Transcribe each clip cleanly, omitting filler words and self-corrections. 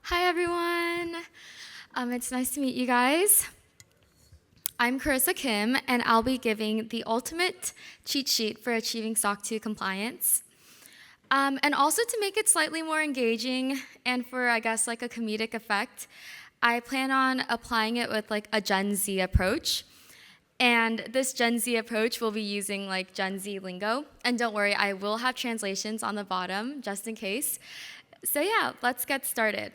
Hi, everyone. It's nice to meet you guys. I'm Charissa Kim, and I'll be giving the ultimate cheat sheet for achieving SOC 2 compliance. And also to make it slightly more engaging and for, I guess, like a comedic effect, I plan on applying it with like a Gen Z approach. And this Gen Z approach will be using like Gen Z lingo. And don't worry, I will have translations on the bottom just in case. So yeah, let's get started.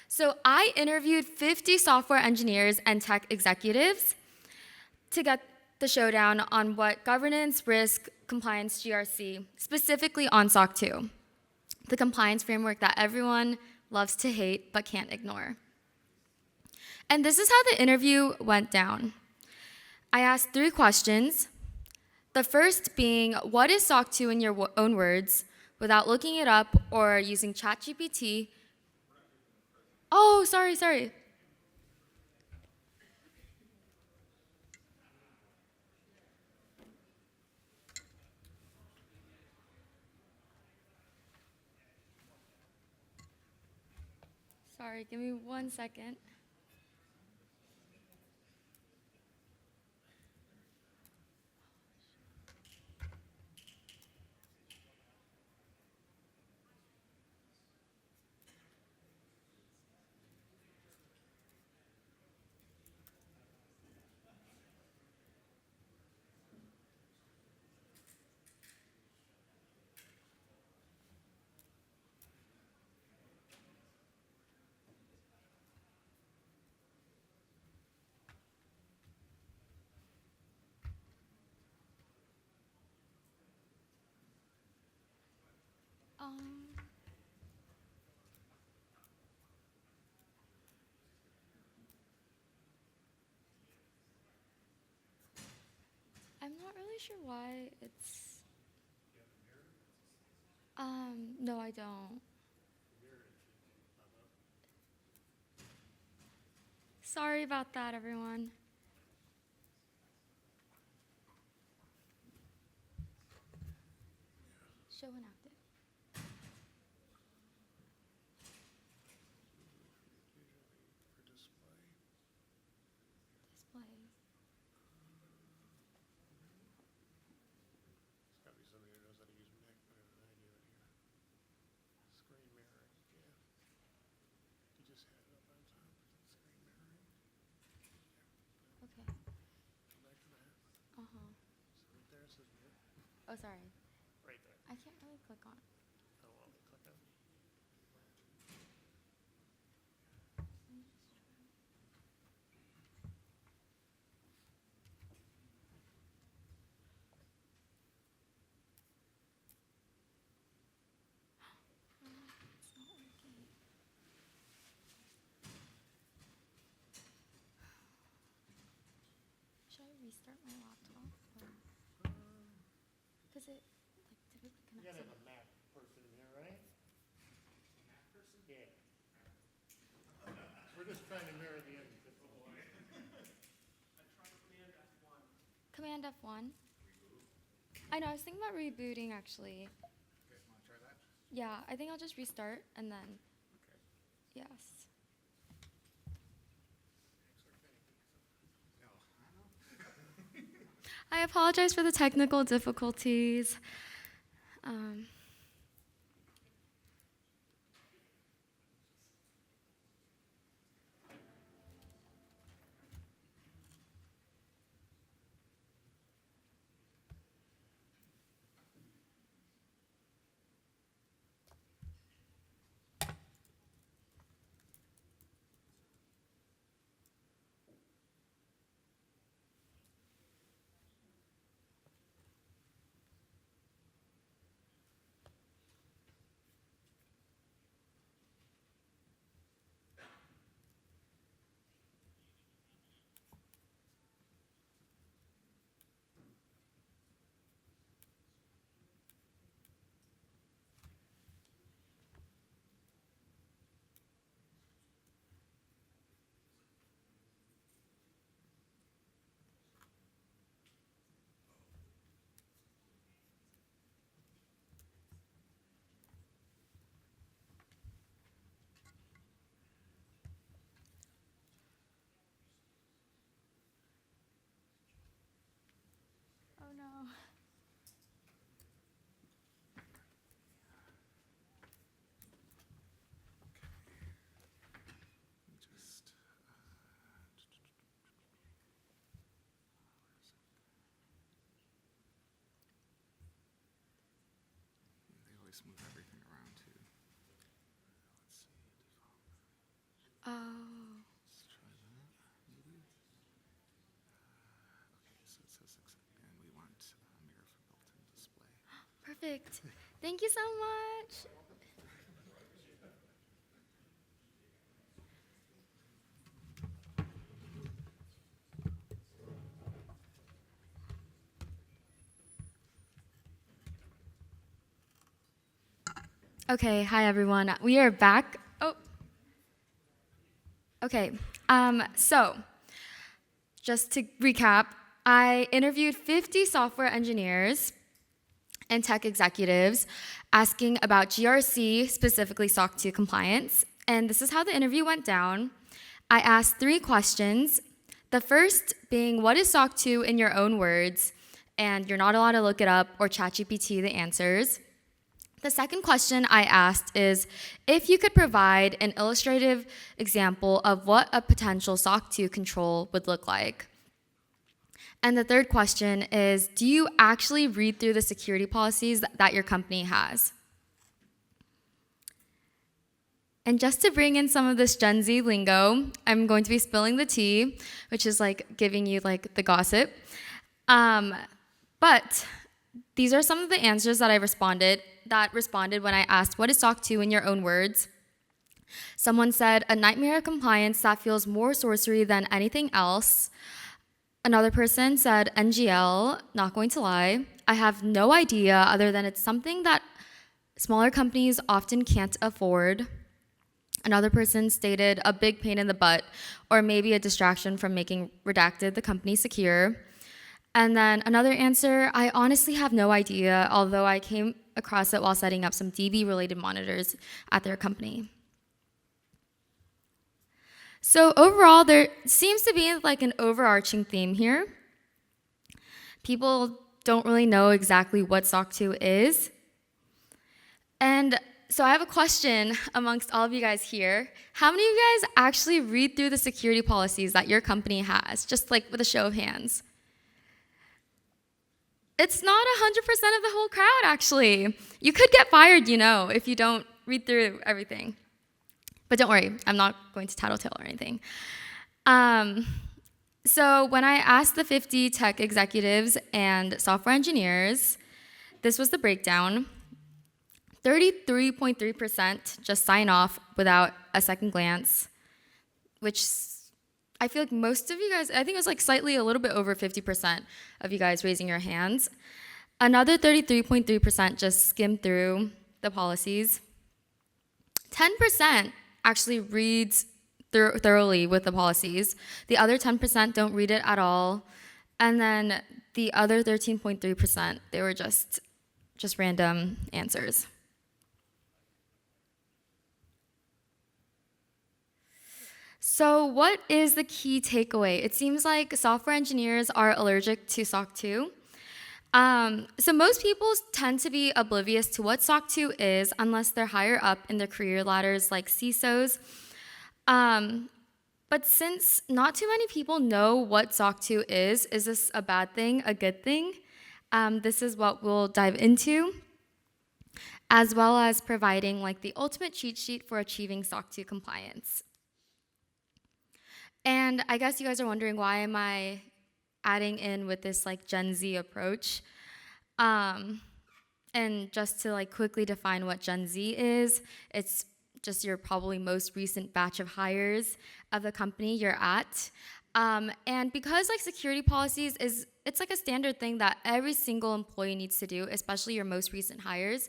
So I interviewed 50 software engineers and tech executives to get the showdown on what governance, risk, compliance, GRC, specifically on SOC 2, the compliance framework that everyone loves to hate but can't ignore. And this is how the interview went down. I asked 3 questions. The first being, what is SOC 2 in your own words, without looking it up or using ChatGPT. Oh, sorry. Sorry, give me 1 second. Um, I'm not really sure why it's. No, I don't. Sorry about that, everyone. Show inactive. Display. Okay. Uh-huh. Oh, sorry. I can't really click on it. It's not working. Should I restart my laptop? Because it like typically You connects gotta have it. a Mac person here, right? Yeah. We're just trying to mirror the end. Command F1. I know, I was thinking about rebooting actually. Okay, want to try that? Yeah, I think I'll just restart and then, Okay. yes. No. I apologize for the technical difficulties. Um, always move everything around too. Let's see. Oh, Let's try that. Maybe. Okay, so it says and we want a mirror for built-in display. perfect. Thank you so much. Okay, hi everyone. We are back. Oh, okay. So, just to recap, I interviewed 50 software engineers and tech executives asking about GRC, specifically SOC 2 compliance. And this is how the interview went down. I asked 3 questions. The first being, what is SOC 2 in your own words? And you're not allowed to look it up or ChatGPT the answers. The second question I asked is if you could provide an illustrative example of what a potential SOC 2 control would look like. And the third question is, do you actually read through the security policies that your company has? And just to bring in some of this Gen Z lingo, I'm going to be spilling the tea, which is like giving you like the gossip. But these are some of the answers that responded when I asked, what is SOC 2 in your own words? Someone said, a nightmare of compliance that feels more sorcery than anything else. Another person said, NGL, not going to lie. I have no idea other than it's something that smaller companies often can't afford. Another person stated, a big pain in the butt, or maybe a distraction from making redacted the company secure. And then another answer, I honestly have no idea, although I came across it while setting up some DB-related monitors at their company. So overall, there seems to be like an overarching theme here. People don't really know exactly what SOC 2 is. And so I have a question amongst all of you guys here. How many of you guys actually read through the security policies that your company has, just like with a show of hands? It's not 100% of the whole crowd, actually. You could get fired, if you don't read through everything. But don't worry, I'm not going to tattletale or anything. So when I asked the 50 tech executives and software engineers, this was the breakdown. 33.3% just sign off without a second glance, which I feel like most of you guys, I think it was like slightly a little bit over 50% of you guys raising your hands. Another 33.3% just skimmed through the policies. 10% actually reads thoroughly with the policies. The other 10% don't read it at all. And then the other 13.3%, they were just random answers. So what is the key takeaway? It seems like software engineers are allergic to SOC 2. So most people tend to be oblivious to what SOC 2 is unless they're higher up in their career ladders like CISOs. But since not too many people know what SOC 2 is this a bad thing, a good thing? This is what we'll dive into, as well as providing like the ultimate cheat sheet for achieving SOC 2 compliance. And I guess you guys are wondering, why am I adding in with this like Gen Z approach? And just to like quickly define what Gen Z is, it's just your probably most recent batch of hires of the company you're at. And because like security policies it's like a standard thing that every single employee needs to do, especially your most recent hires,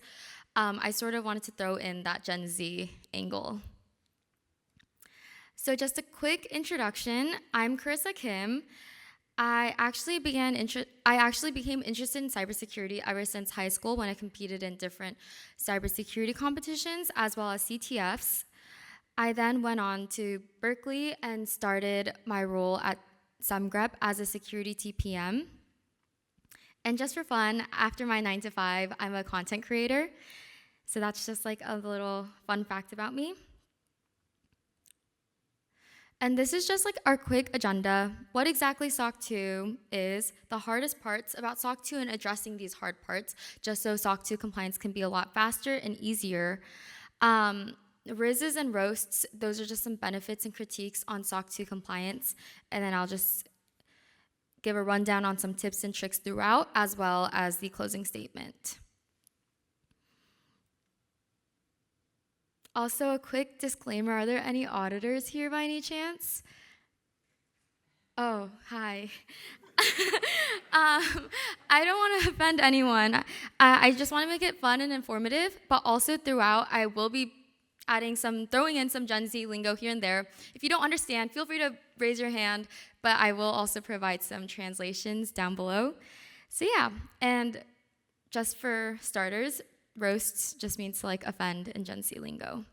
I sort of wanted to throw in that Gen Z angle. So just a quick introduction. I'm Charissa Kim. I actually became interested in cybersecurity ever since high school when I competed in different cybersecurity competitions as well as CTFs. I then went on to Berkeley and started my role at SumGrep as a security TPM. And just for fun, after my 9 to 5, I'm a content creator. So that's just like a little fun fact about me. And this is just like our quick agenda. What exactly SOC 2 is, the hardest parts about SOC 2 and addressing these hard parts, just so SOC 2 compliance can be a lot faster and easier. Rizzes and roasts, those are just some benefits and critiques on SOC 2 compliance. And then I'll just give a rundown on some tips and tricks throughout, as well as the closing statement. Also, a quick disclaimer, are there any auditors here by any chance? Oh, hi. I don't want to offend anyone. I just want to make it fun and informative, but also throughout, I will be throwing in some Gen Z lingo here and there. If you don't understand, feel free to raise your hand, but I will also provide some translations down below. So yeah, and just for starters, roasts just means to like offend in Gen Z lingo.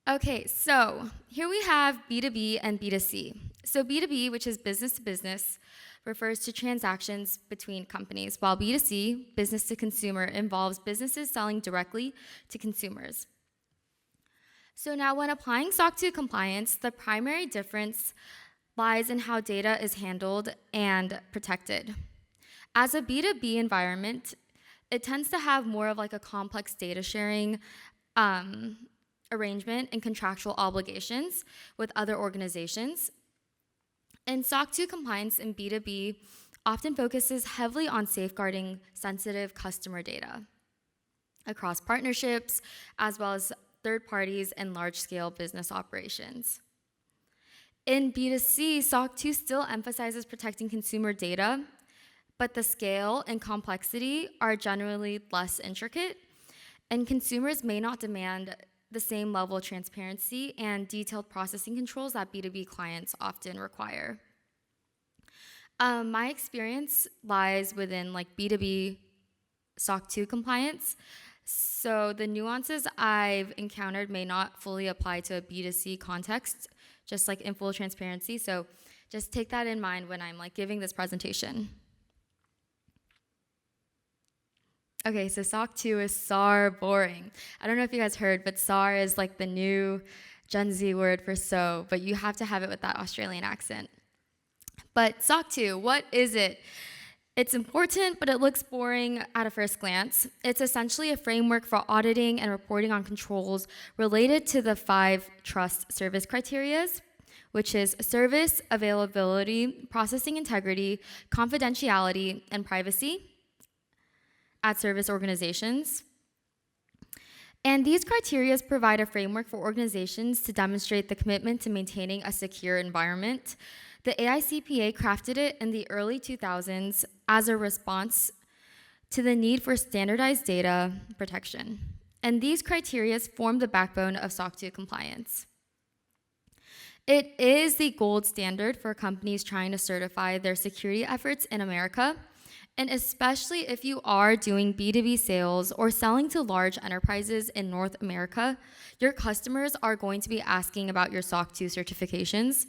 Okay, so here we have B2B and B2C. So B2B, which is business to business, refers to transactions between companies, while B2C, business to consumer, involves businesses selling directly to consumers. So now when applying SOC 2 compliance, the primary difference lies in how data is handled and protected. As a B2B environment, it tends to have more of like a complex data sharing arrangement and contractual obligations with other organizations. And SOC 2 compliance in B2B often focuses heavily on safeguarding sensitive customer data across partnerships, as well as third parties and large-scale business operations. In B2C, SOC 2 still emphasizes protecting consumer data, but the scale and complexity are generally less intricate, and consumers may not demand the same level of transparency and detailed processing controls that B2B clients often require. My experience lies within like B2B SOC 2 compliance, so the nuances I've encountered may not fully apply to a B2C context, just like in full transparency, so just take that in mind when I'm like giving this presentation. Okay, so SOC 2 is SAR boring. I don't know if you guys heard, but SAR is like the new Gen Z word for so, but you have to have it with that Australian accent. But SOC 2, what is it? It's important, but it looks boring at a first glance. It's essentially a framework for auditing and reporting on controls related to the 5 trust service criterias, which is service, availability, processing integrity, confidentiality, and privacy at service organizations. And these criteria provide a framework for organizations to demonstrate the commitment to maintaining a secure environment. The AICPA crafted it in the early 2000s as a response to the need for standardized data protection. And these criteria form the backbone of SOC 2 compliance. It is the gold standard for companies trying to certify their security efforts in America. And especially if you are doing B2B sales or selling to large enterprises in North America, your customers are going to be asking about your SOC 2 certifications.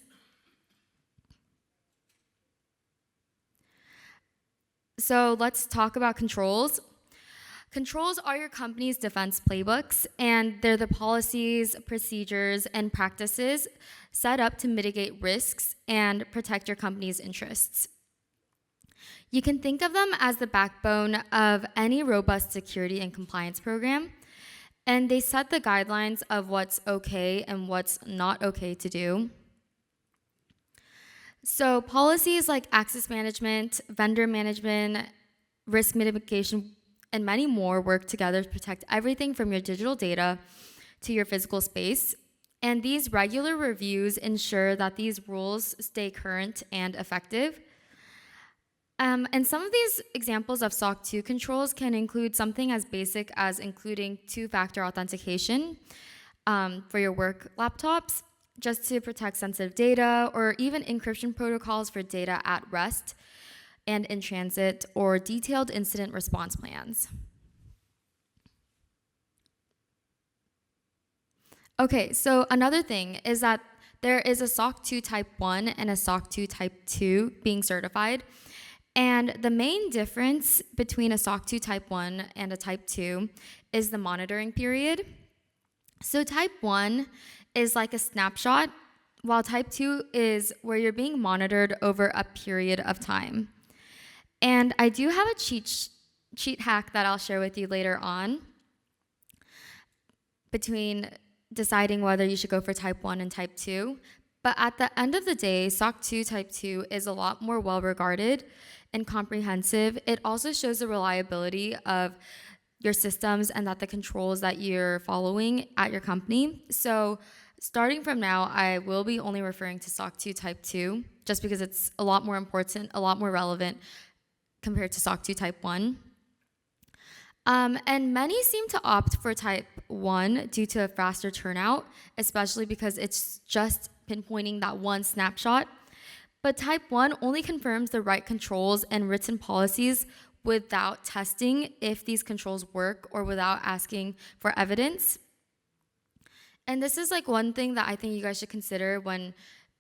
So let's talk about controls. Controls are your company's defense playbooks, and they're the policies, procedures, and practices set up to mitigate risks and protect your company's interests. You can think of them as the backbone of any robust security and compliance program, and they set the guidelines of what's okay and what's not okay to do. So policies like access management, vendor management, risk mitigation, and many more work together to protect everything from your digital data to your physical space. And these regular reviews ensure that these rules stay current and effective. And some of these examples of SOC 2 controls can include something as basic as including 2-factor authentication for your work laptops, just to protect sensitive data, or even encryption protocols for data at rest and in transit, or detailed incident response plans. Okay, so another thing is that there is a SOC 2 Type 1 and a SOC 2 Type 2 being certified. And the main difference between a SOC 2 Type 1 and a Type 2 is the monitoring period. So Type 1 is like a snapshot, while type 2 is where you're being monitored over a period of time. And I do have a cheat hack that I'll share with you later on between deciding whether you should go for type 1 and type 2. But at the end of the day, SOC2 type 2 is a lot more well regarded and comprehensive. It also shows the reliability of your systems and that the controls that you're following at your company. So starting from now, I will be only referring to SOC2 type 2 just because it's a lot more important, a lot more relevant compared to SOC2 type 1. And many seem to opt for type 1 due to a faster turnout, especially because it's just pinpointing that one snapshot. But type 1 only confirms the right controls and written policies without testing if these controls work or without asking for evidence. And this is like one thing that I think you guys should consider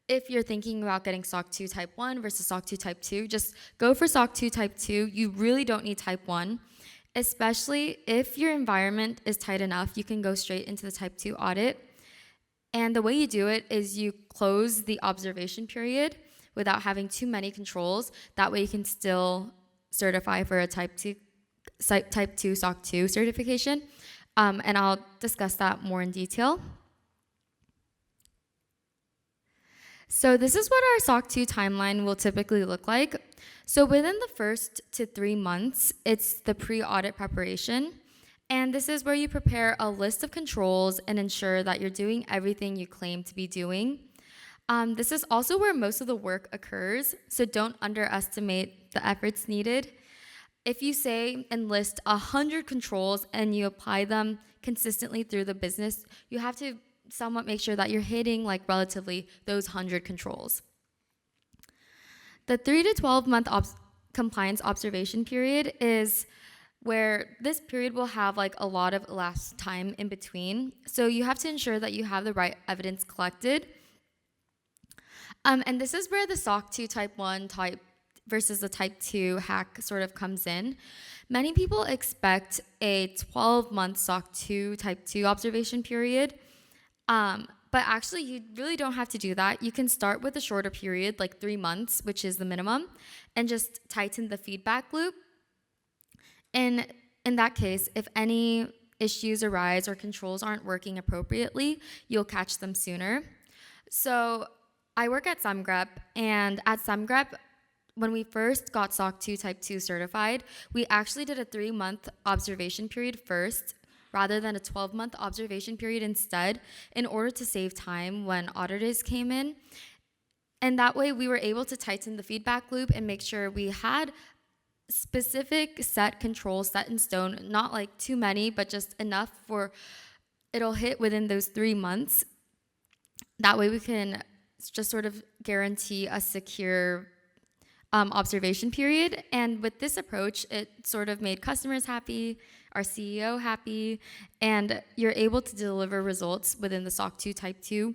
if you're thinking about getting SOC2 type 1 versus SOC2 type 2, just go for SOC2 type 2. You really don't need type 1, especially if your environment is tight enough, you can go straight into the type 2 audit. And the way you do it is you close the observation period without having too many controls. That way you can still certify for a type 2 SOC2 certification. And I'll discuss that more in detail. So this is what our SOC2 timeline will typically look like. So within the first to 3 months, it's the pre-audit preparation. And this is where you prepare a list of controls and ensure that you're doing everything you claim to be doing. This is also where most of the work occurs, so don't underestimate the efforts needed. If you say and list 100 controls and you apply them consistently through the business, you have to somewhat make sure that you're hitting like relatively those 100 controls. The 3 to 12 month compliance observation period is where this period will have like a lot of elapsed time in between. So you have to ensure that you have the right evidence collected. And this is where the SOC2 type 1 type versus the type 2 hack sort of comes in. Many people expect a 12-month SOC2 type 2 observation period. But actually, you really don't have to do that. You can start with a shorter period, like 3 months, which is the minimum, and just tighten the feedback loop. And in that case, if any issues arise or controls aren't working appropriately, you'll catch them sooner. So I work at SEMGREP, and at SEMGREP, when we first got SOC2 Type 2 certified, we actually did a 3-month observation period first, rather than a 12-month observation period instead, in order to save time when auditors came in. And that way, we were able to tighten the feedback loop and make sure we had specific set controls set in stone, not like too many, but just enough for it'll hit within those 3 months. That way we can just sort of guarantee a secure observation period. And with this approach, it sort of made customers happy, our CEO happy, and you're able to deliver results within the SOC2 Type 2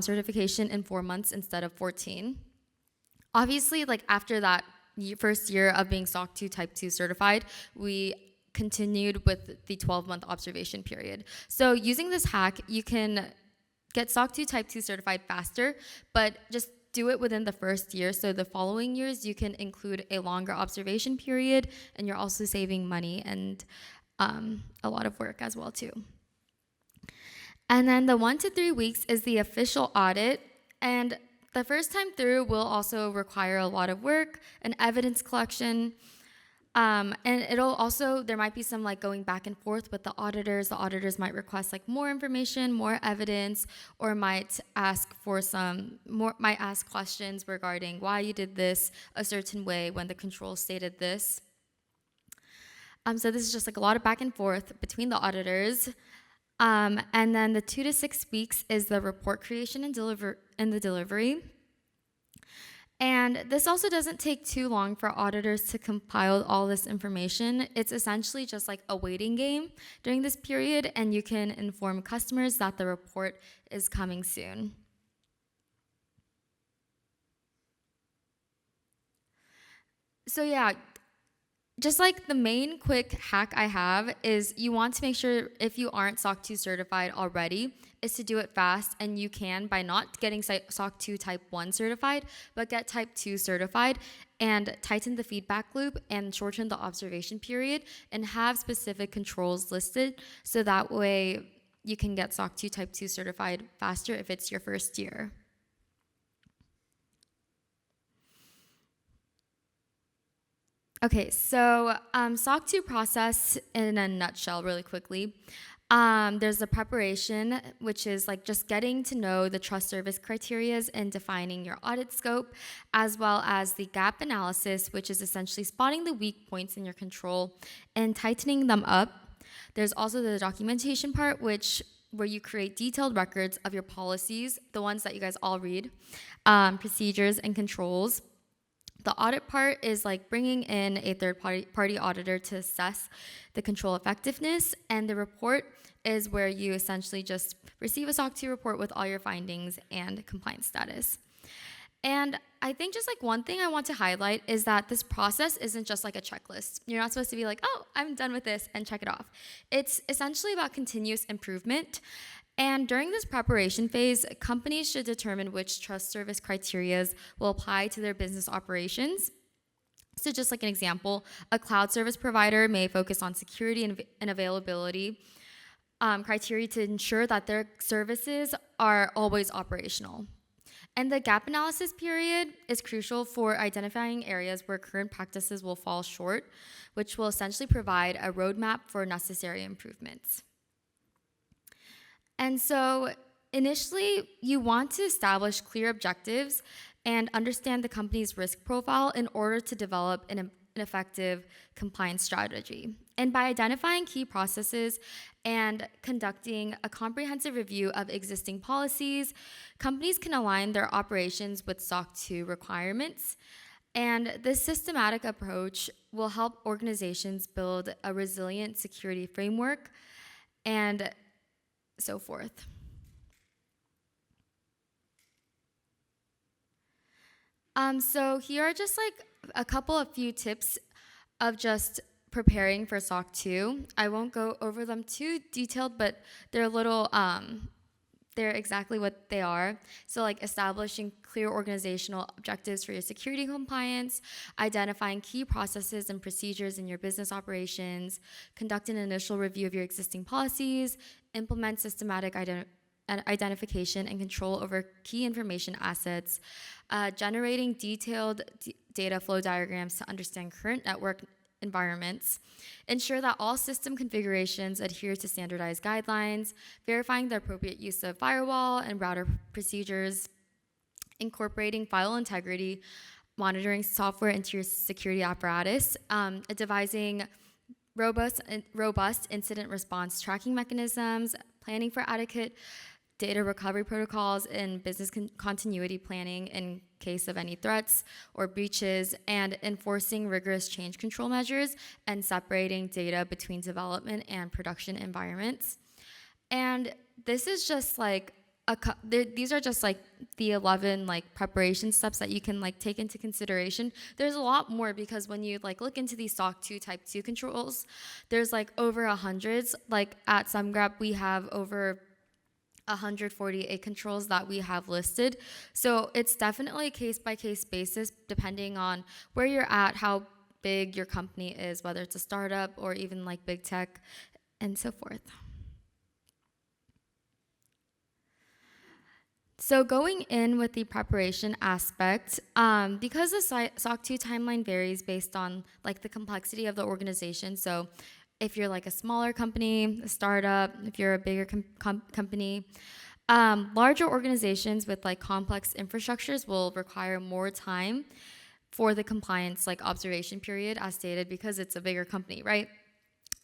certification in 4 months instead of 14. Obviously, like after that first year of being SOC2 Type 2 certified, we continued with the 12-month observation period. So using this hack, you can get SOC2 Type 2 certified faster, but just do it within the first year. So the following years, you can include a longer observation period, and you're also saving money and a lot of work as well too. And then the 1 to 3 weeks is the official audit, and the first time through will also require a lot of work and evidence collection. And it'll also, there might be some like going back and forth with the auditors. The auditors might request like more information, more evidence, or might ask questions regarding why you did this a certain way when the control stated this. So this is just like a lot of back and forth between the auditors. And then the 2 to 6 weeks is the report creation and the delivery. And this also doesn't take too long for auditors to compile all this information. It's essentially just like a waiting game during this period, and you can inform customers that the report is coming soon. So yeah, just like the main quick hack I have is you want to make sure if you aren't SOC 2 certified already is to do it fast, and you can by not getting SOC 2 Type 1 certified, but get Type 2 certified and tighten the feedback loop and shorten the observation period and have specific controls listed so that way you can get SOC 2 Type 2 certified faster if it's your first year. Okay, so SOC 2 process in a nutshell, really quickly. There's the preparation, which is like just getting to know the trust service criterias and defining your audit scope, as well as the gap analysis, which is essentially spotting the weak points in your control and tightening them up. There's also the documentation part, where you create detailed records of your policies, the ones that you guys all read, procedures and controls. The audit part is like bringing in a third-party auditor to assess the control effectiveness, and the report is where you essentially just receive a SOC 2 report with all your findings and compliance status. And I think just like one thing I want to highlight is that this process isn't just like a checklist. You're not supposed to be like, oh, I'm done with this and check it off. It's essentially about continuous improvement. And during this preparation phase, companies should determine which trust service criterias will apply to their business operations. So just like an example, a cloud service provider may focus on security and availability criteria to ensure that their services are always operational. And the gap analysis period is crucial for identifying areas where current practices will fall short, which will essentially provide a roadmap for necessary improvements. And so initially, you want to establish clear objectives and understand the company's risk profile in order to develop an effective compliance strategy. And by identifying key processes and conducting a comprehensive review of existing policies, companies can align their operations with SOC 2 requirements. And this systematic approach will help organizations build a resilient security framework and so forth. So here are just like a few tips of just preparing for SOC 2. I won't go over them too detailed, but they're they're exactly what they are. So like establishing clear organizational objectives for your security compliance, identifying key processes and procedures in your business operations, conduct an initial review of your existing policies, implement systematic identification and control over key information assets, generating detailed data flow diagrams to understand current network environments, ensure that all system configurations adhere to standardized guidelines, verifying the appropriate use of firewall and router procedures, incorporating file integrity, monitoring software into your security apparatus, devising robust incident response tracking mechanisms, planning for adequate data recovery protocols and business continuity planning in case of any threats or breaches, and enforcing rigorous change control measures and separating data between development and production environments. And this is just like these are just like the 11 like preparation steps that you can like take into consideration. There's a lot more because when you like look into these SOC 2 Type 2 controls, there's like over 100s. Like at SumGrab, we have over 148 controls that we have listed. So it's definitely a case-by-case basis depending on where you're at, how big your company is, whether it's a startup or even like big tech and so forth. So going in with the preparation aspect, because the SOC 2 timeline varies based on like the complexity of the organization. So if you're like a smaller company, a startup, if you're a bigger company, larger organizations with like complex infrastructures will require more time for the compliance like observation period as stated because it's a bigger company, right?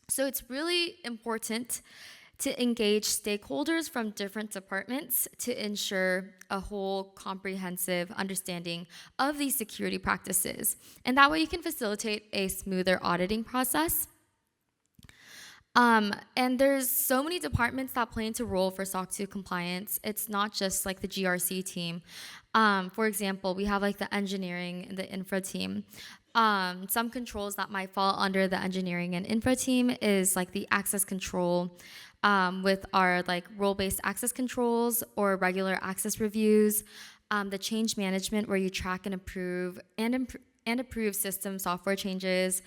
So it's really important to engage stakeholders from different departments to ensure a whole comprehensive understanding of these security practices. And that way you can facilitate a smoother auditing process. And there's so many departments that play into role for SOC 2 compliance. It's not just like the GRC team. For example, we have like the engineering and the infra team. Some controls that might fall under the engineering and infra team is like the access control with our like role-based access controls or regular access reviews, the change management where you track and approve and approve system software changes.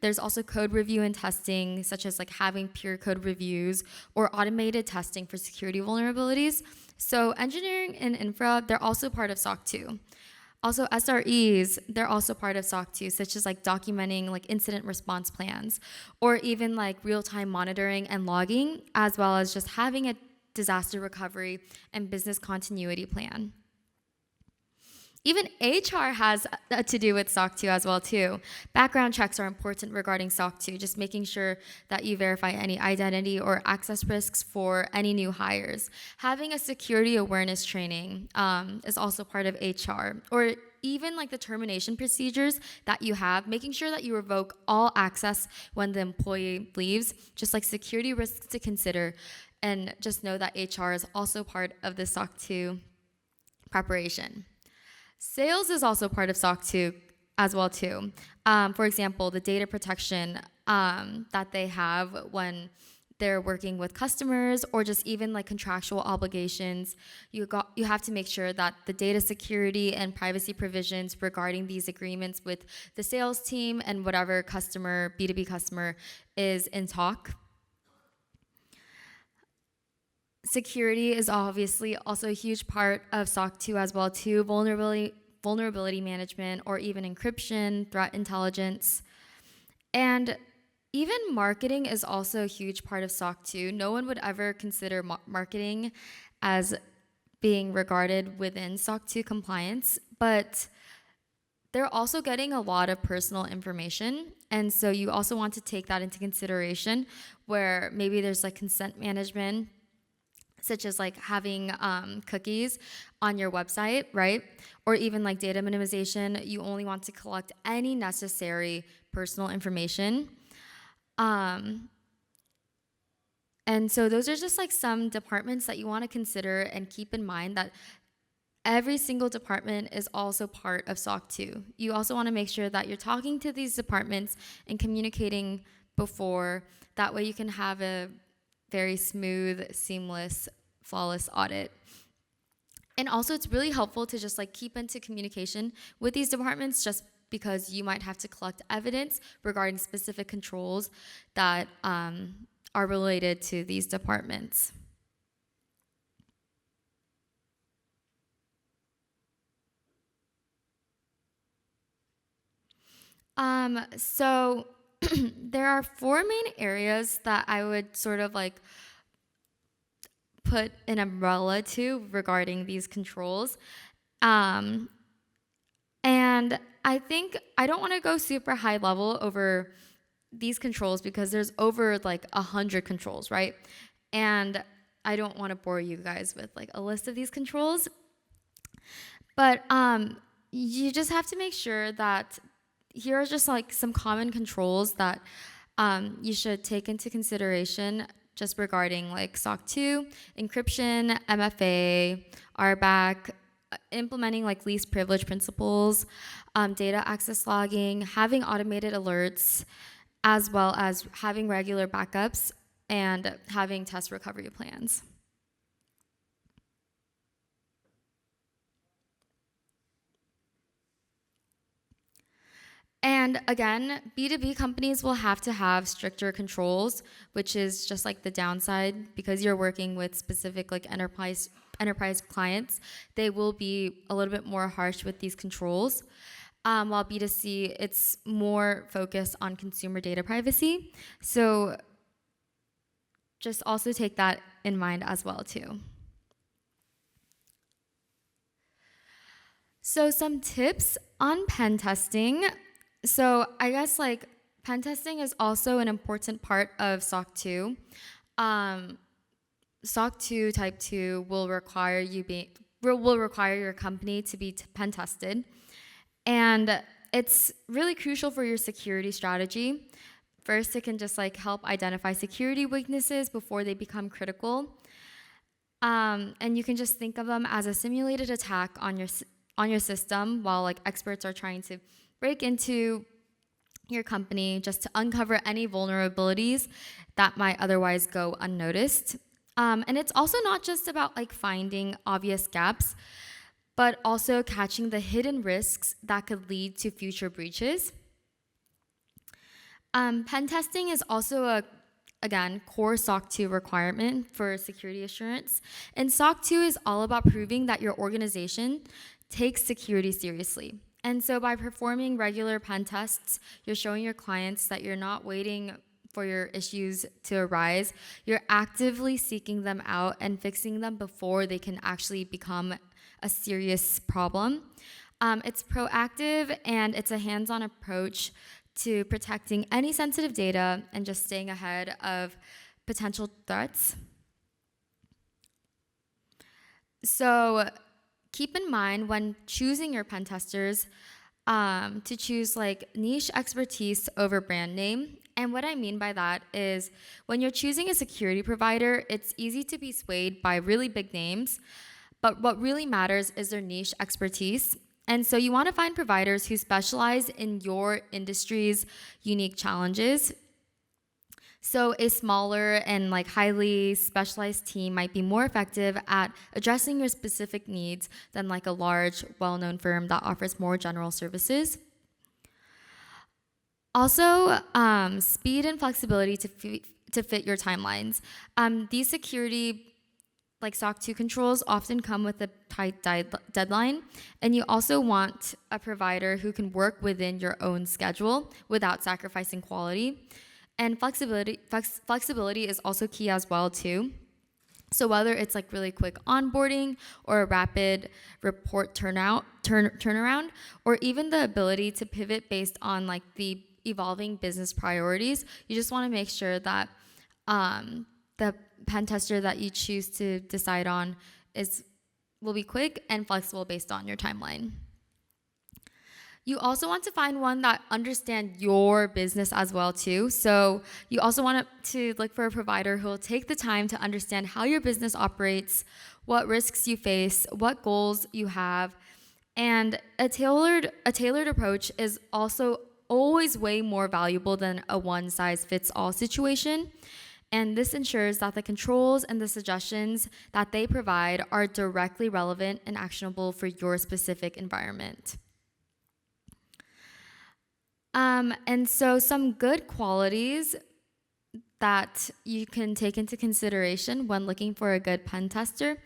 There's also code review and testing, such as like having peer code reviews or automated testing for security vulnerabilities. So engineering and infra, they're also part of SOC 2. Also SREs, they're also part of SOC 2, such as like documenting like incident response plans or even like real-time monitoring and logging, as well as just having a disaster recovery and business continuity plan. Even HR has to do with SOC 2 as well too. Background checks are important regarding SOC 2, just making sure that you verify any identity or access risks for any new hires. Having a security awareness training is also part of HR, or even like the termination procedures that you have, making sure that you revoke all access when the employee leaves, just like security risks to consider, and just know that HR is also part of the SOC 2 preparation. Sales is also part of SOC 2 as well too. For example, the data protection that they have when they're working with customers, or just even like contractual obligations. You have to make sure that the data security and privacy provisions regarding these agreements with the sales team and whatever customer, B2B customer, is in talk. Security is obviously also a huge part of SOC 2 as well too. Vulnerability management, or even encryption, threat intelligence. And even marketing is also a huge part of SOC 2. No one would ever consider marketing as being regarded within SOC 2 compliance, but they're also getting a lot of personal information. And so you also want to take that into consideration, where maybe there's like consent management, such as like having cookies on your website, right? Or even like data minimization. You only want to collect any necessary personal information. And so those are just like some departments that you want to consider, and keep in mind that every single department is also part of SOC 2. You also want to make sure that you're talking to these departments and communicating before. That way you can have a very smooth, seamless, flawless audit. And also it's really helpful to just like keep into communication with these departments, just because you might have to collect evidence regarding specific controls that are related to these departments. So there are four main areas that I would sort of like put an umbrella to regarding these controls. And I think I don't want to go super high level over these controls, because there's over like 100 controls, right? And I don't want to bore you guys with like a list of these controls. But you just have to make sure that here are just like some common controls that you should take into consideration just regarding like SOC 2, encryption, MFA, RBAC, implementing like least privilege principles, data access logging, having automated alerts, as well as having regular backups and having test recovery plans. And again, B2B companies will have to have stricter controls, which is just like the downside, because you're working with specific like enterprise clients. They will be a little bit more harsh with these controls. While B2C, it's more focused on consumer data privacy. So just also take that in mind as well too. So some tips on pen testing. So I guess like pen testing is also an important part of SOC 2. SOC 2 Type 2 will require your company to be pen tested, and it's really crucial for your security strategy. First, it can just like help identify security weaknesses before they become critical. And you can just think of them as a simulated attack on your system while like experts are trying to break into your company just to uncover any vulnerabilities that might otherwise go unnoticed. And it's also not just about like finding obvious gaps, but also catching the hidden risks that could lead to future breaches. Pen testing is also again, core SOC2 requirement for security assurance. And SOC2 is all about proving that your organization takes security seriously. And so by performing regular pen tests, you're showing your clients that you're not waiting for your issues to arise. You're actively seeking them out and fixing them before they can actually become a serious problem. It's proactive and it's a hands-on approach to protecting any sensitive data and just staying ahead of potential threats. So keep in mind when choosing your pen testers to choose like niche expertise over brand name. And what I mean by that is when you're choosing a security provider, it's easy to be swayed by really big names, but what really matters is their niche expertise. And so you want to find providers who specialize in your industry's unique challenges. So a smaller and like highly specialized team might be more effective at addressing your specific needs than like a large, well-known firm that offers more general services. Also, speed and flexibility to fit your timelines. These security like SOC 2 controls often come with a tight deadline, and you also want a provider who can work within your own schedule without sacrificing quality. And flexibility is also key as well too. So whether it's like really quick onboarding or a rapid report turnaround, or even the ability to pivot based on like the evolving business priorities, you just want to make sure that the pen tester that you choose to decide on will be quick and flexible based on your timeline. You also want to find one that understands your business as well too. So you also want to look for a provider who will take the time to understand how your business operates, what risks you face, what goals you have. And a tailored approach is also always way more valuable than a one-size-fits-all situation. And this ensures that the controls and the suggestions that they provide are directly relevant and actionable for your specific environment. And so some good qualities that you can take into consideration when looking for a good pen tester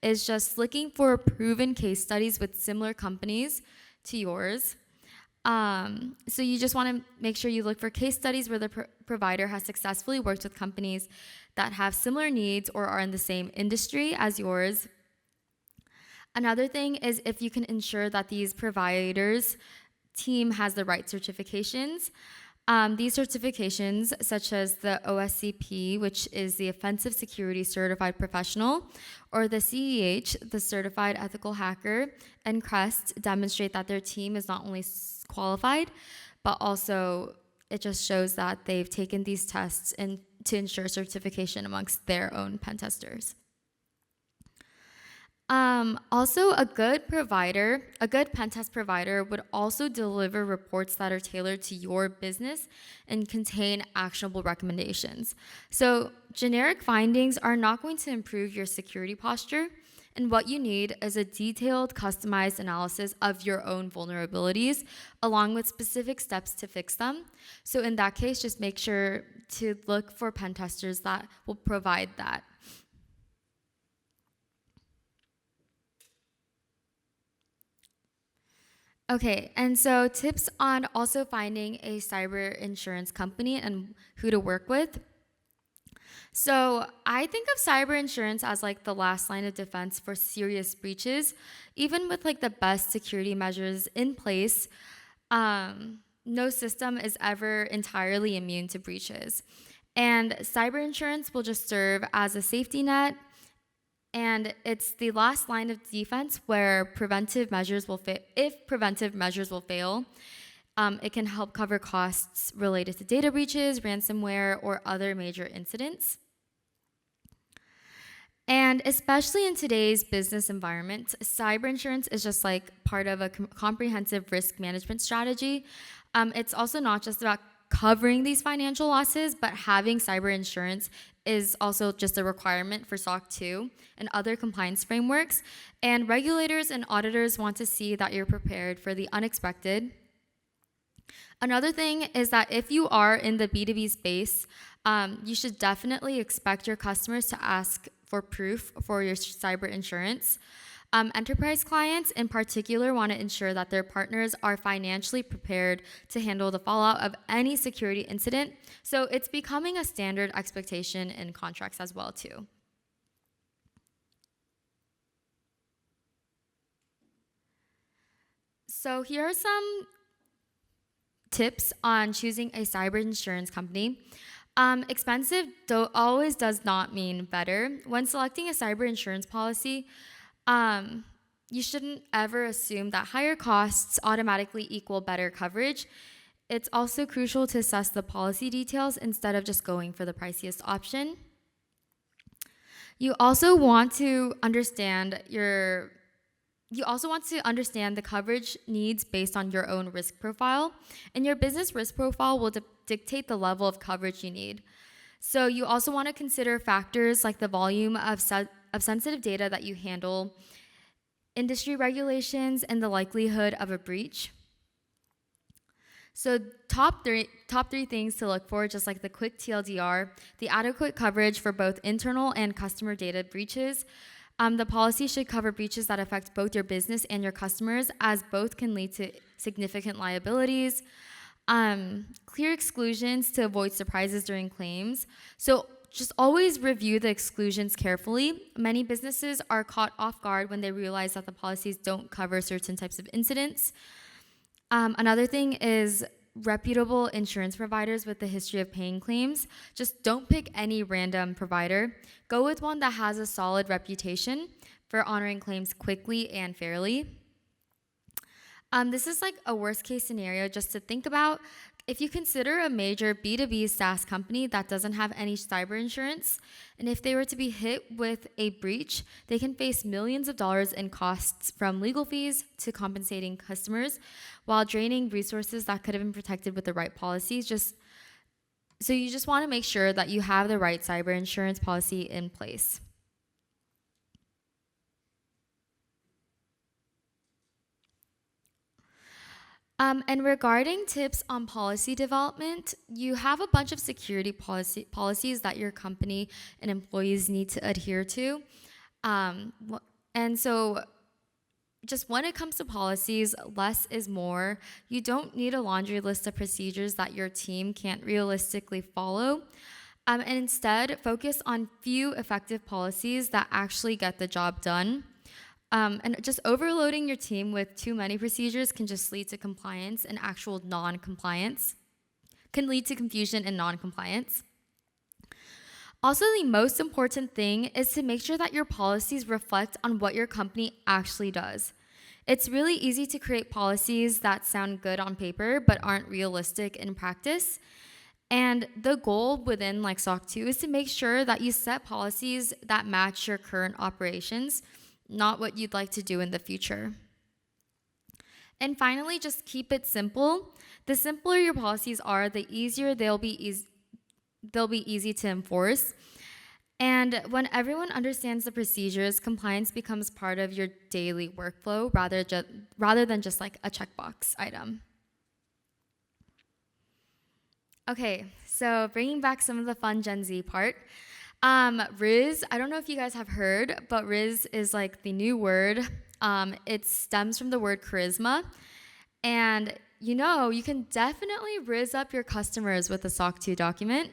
is just looking for proven case studies with similar companies to yours. So you just want to make sure you look for case studies where the provider has successfully worked with companies that have similar needs or are in the same industry as yours. Another thing is if you can ensure that these providers' team has the right certifications. These certifications, such as the OSCP, which is the Offensive Security Certified Professional, or the CEH, the Certified Ethical Hacker, and CREST demonstrate that their team is not only qualified, but also it just shows that they've taken these tests to ensure certification amongst their own pen testers. Also, a good pen test provider would also deliver reports that are tailored to your business and contain actionable recommendations. So generic findings are not going to improve your security posture, and what you need is a detailed, customized analysis of your own vulnerabilities, along with specific steps to fix them. So in that case, just make sure to look for pen testers that will provide that. Okay, and so tips on also finding a cyber insurance company and who to work with. So I think of cyber insurance as like the last line of defense for serious breaches. Even with like the best security measures in place, no system is ever entirely immune to breaches. And cyber insurance will just serve as a safety net. And it's the last line of defense where preventive measures will fail. If preventive measures will fail, It can help cover costs related to data breaches, ransomware, or other major incidents. And especially in today's business environment, cyber insurance is just like part of a comprehensive risk management strategy. It's also not just about covering these financial losses, but having cyber insurance is also just a requirement for SOC2 and other compliance frameworks. And regulators and auditors want to see that you're prepared for the unexpected. Another thing is that if you are in the B2B space, you should definitely expect your customers to ask for proof for your cyber insurance. Enterprise clients in particular want to ensure that their partners are financially prepared to handle the fallout of any security incident. So it's becoming a standard expectation in contracts as well too. So here are some tips on choosing a cyber insurance company. Expensive always does not mean better. When selecting a cyber insurance policy, you shouldn't ever assume that higher costs automatically equal better coverage. It's also crucial to assess the policy details instead of just going for the priciest option. You also want to understand the coverage needs based on your own risk profile, and your business risk profile will dictate the level of coverage you need. So you also want to consider factors like the volume of sensitive data that you handle, industry regulations, and the likelihood of a breach. So top three things to look for, just like the quick TLDR, the adequate coverage for both internal and customer data breaches. The policy should cover breaches that affect both your business and your customers, as both can lead to significant liabilities. Clear exclusions to avoid surprises during claims. So just always review the exclusions carefully. Many businesses are caught off guard when they realize that the policies don't cover certain types of incidents. Another thing is reputable insurance providers with a history of paying claims. Just don't pick any random provider. Go with one that has a solid reputation for honoring claims quickly and fairly. This is like a worst case scenario just to think about. If you consider a major B2B SaaS company that doesn't have any cyber insurance, and if they were to be hit with a breach, they can face millions of dollars in costs, from legal fees to compensating customers, while draining resources that could have been protected with the right policies. So you just want to make sure that you have the right cyber insurance policy in place. And regarding tips on policy development, you have a bunch of security policies that your company and employees need to adhere to. And so just when it comes to policies, less is more. You don't need a laundry list of procedures that your team can't realistically follow. And instead, focus on few effective policies that actually get the job done. And just overloading your team with too many procedures can just lead to compliance and actual non-compliance, can lead to confusion and non-compliance. Also, the most important thing is to make sure that your policies reflect on what your company actually does. It's really easy to create policies that sound good on paper but aren't realistic in practice. And the goal within like SOC2 is to make sure that you set policies that match your current operations, not what you'd like to do in the future. And finally, just keep it simple. The simpler your policies are, the easier they'll be easy to enforce. And when everyone understands the procedures, compliance becomes part of your daily workflow rather than just like a checkbox item. Okay, so bringing back some of the fun Gen Z part. Riz, I don't know if you guys have heard, but Riz is like the new word. It stems from the word charisma. And you can definitely Riz up your customers with a SOC 2 document.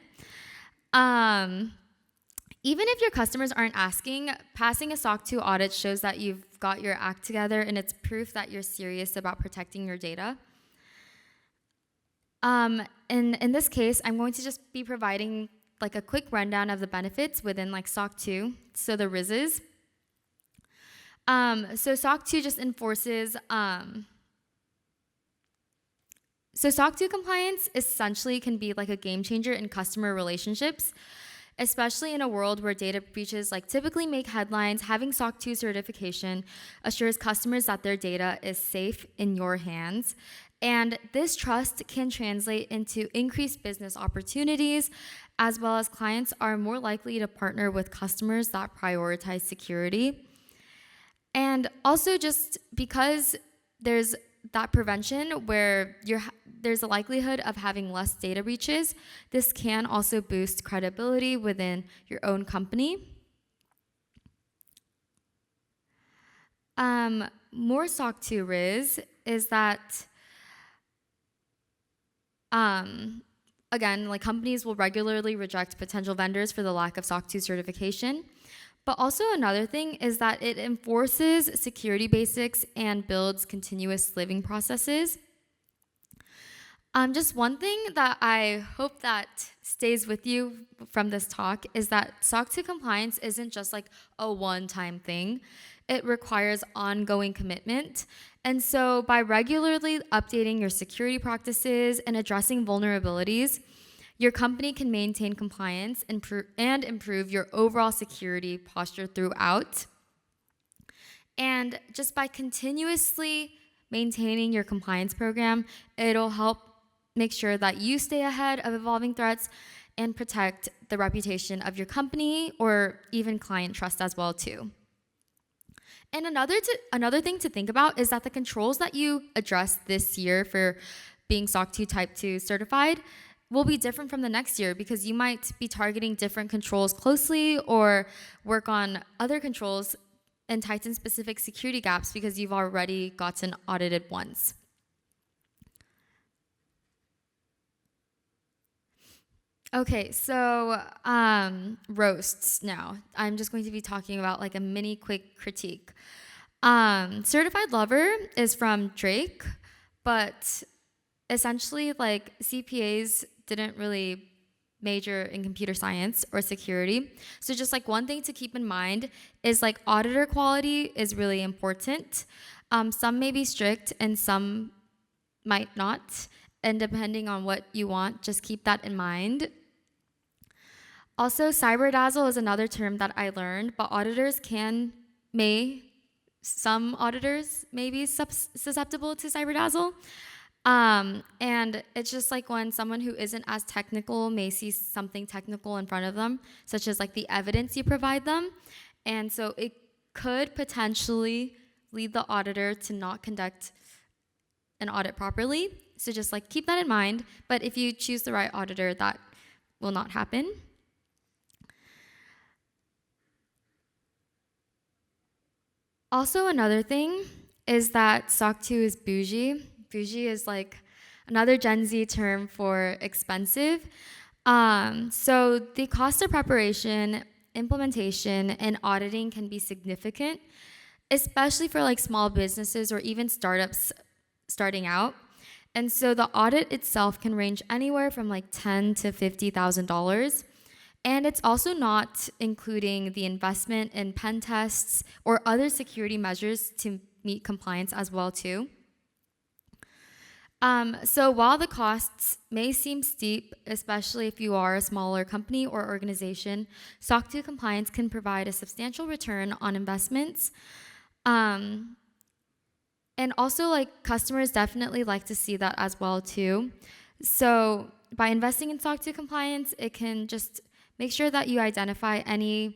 Even if your customers aren't asking, passing a SOC 2 audit shows that you've got your act together, and it's proof that you're serious about protecting your data. In this case, I'm going to just be providing like a quick rundown of the benefits within like SOC 2, so the RISs. So SOC 2 just enforces So SOC 2 compliance essentially can be like a game changer in customer relationships, especially in a world where data breaches like typically make headlines. Having SOC 2 certification assures customers that their data is safe in your hands. And this trust can translate into increased business opportunities, as well as clients are more likely to partner with customers that prioritize security. And also just because there's that prevention where there's a likelihood of having less data breaches, this can also boost credibility within your own company. More SOC 2 riz is that, again, like companies will regularly reject potential vendors for the lack of SOC 2 certification. But also another thing is that it enforces security basics and builds continuous living processes. Just one thing that I hope that stays with you from this talk is that SOC 2 compliance isn't just like a one-time thing. It requires ongoing commitment. And so by regularly updating your security practices and addressing vulnerabilities, your company can maintain compliance and improve your overall security posture throughout. And just by continuously maintaining your compliance program, it'll help make sure that you stay ahead of evolving threats and protect the reputation of your company or even client trust as well too. And another thing to think about is that the controls that you address this year for being SOC 2 Type 2 certified will be different from the next year because you might be targeting different controls closely or work on other controls and tighten specific security gaps because you've already gotten audited once. Okay, so roasts now. I'm just going to be talking about like a mini quick critique. Certified Lover is from Drake, but essentially like CPAs didn't really major in computer science or security. So just like one thing to keep in mind is like auditor quality is really important. Some may be strict and some might not. And depending on what you want, just keep that in mind. Also, cyberdazzle is another term that I learned, but some auditors may be susceptible to cyberdazzle. And it's just like when someone who isn't as technical may see something technical in front of them, such as like the evidence you provide them. And so it could potentially lead the auditor to not conduct an audit properly. So just like keep that in mind. But if you choose the right auditor, that will not happen. Also, another thing is that SOC 2 is bougie. Bougie is like another Gen Z term for expensive. So the cost of preparation, implementation, and auditing can be significant, especially for like small businesses or even startups starting out. And so the audit itself can range anywhere from like $10,000 to $50,000. And it's also not including the investment in pen tests or other security measures to meet compliance as well too. So while the costs may seem steep, especially if you are a smaller company or organization, SOC 2 compliance can provide a substantial return on investments. And also, like, customers definitely like to see that as well too. So by investing in SOC 2 compliance, it can just make sure that you identify any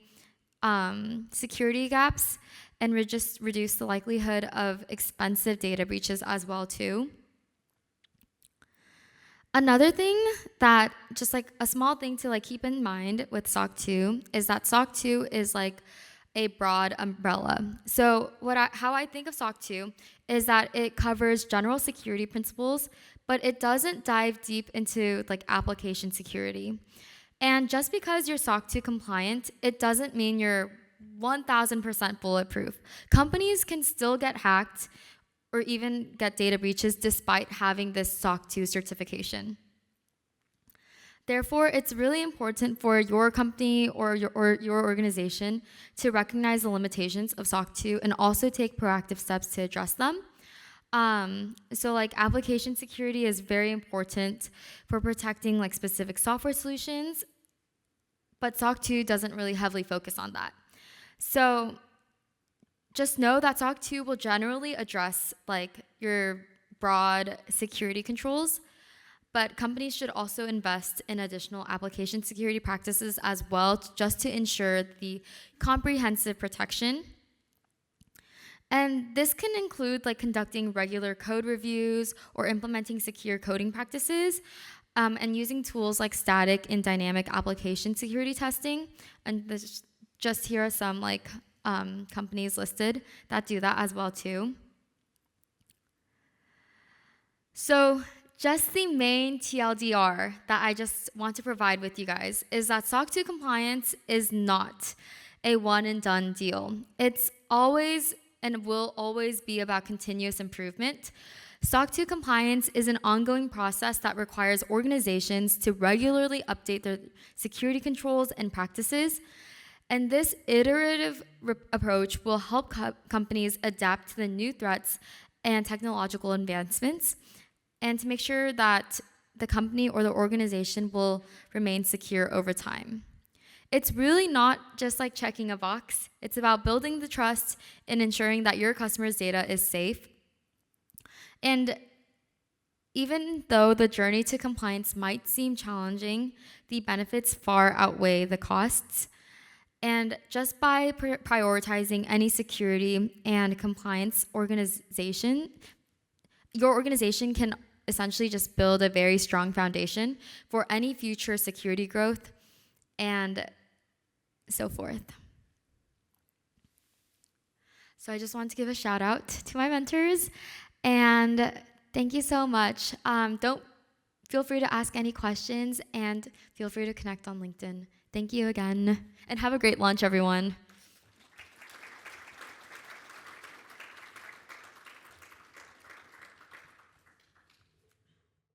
security gaps and just reduce the likelihood of expensive data breaches as well too. Another thing that just like a small thing to like keep in mind with SOC 2 is that SOC 2 is like a broad umbrella. So how I think of SOC 2 is that it covers general security principles, but it doesn't dive deep into like application security. And just because you're SOC 2 compliant, it doesn't mean you're 1000% bulletproof. Companies can still get hacked or even get data breaches despite having this SOC 2 certification. Therefore, it's really important for your company or your organization to recognize the limitations of SOC 2 and also take proactive steps to address them. So like application security is very important for protecting like specific software solutions, but SOC 2 doesn't really heavily focus on that. So just know that SOC 2 will generally address like your broad security controls, but companies should also invest in additional application security practices as well, just to ensure the comprehensive protection. And this can include like conducting regular code reviews or implementing secure coding practices, and using tools like static and dynamic application security testing. And this, just here are some like companies listed that do that as well too. So just the main TLDR that I just want to provide with you guys is that SOC 2 compliance is not a one and done deal. It's always and will always be about continuous improvement. SOC 2 compliance is an ongoing process that requires organizations to regularly update their security controls and practices. And this iterative approach will help companies adapt to the new threats and technological advancements, and to make sure that the company or the organization will remain secure over time. It's really not just like checking a box. It's about building the trust and ensuring that your customers' data is safe. And even though the journey to compliance might seem challenging, the benefits far outweigh the costs. And just by prioritizing any security and compliance organization, your organization can essentially just build a very strong foundation for any future security growth and so forth. So I just want to give a shout out to my mentors, and thank you so much. Don't feel free to ask any questions, and feel free to connect on LinkedIn. Thank you again, and have a great lunch, everyone.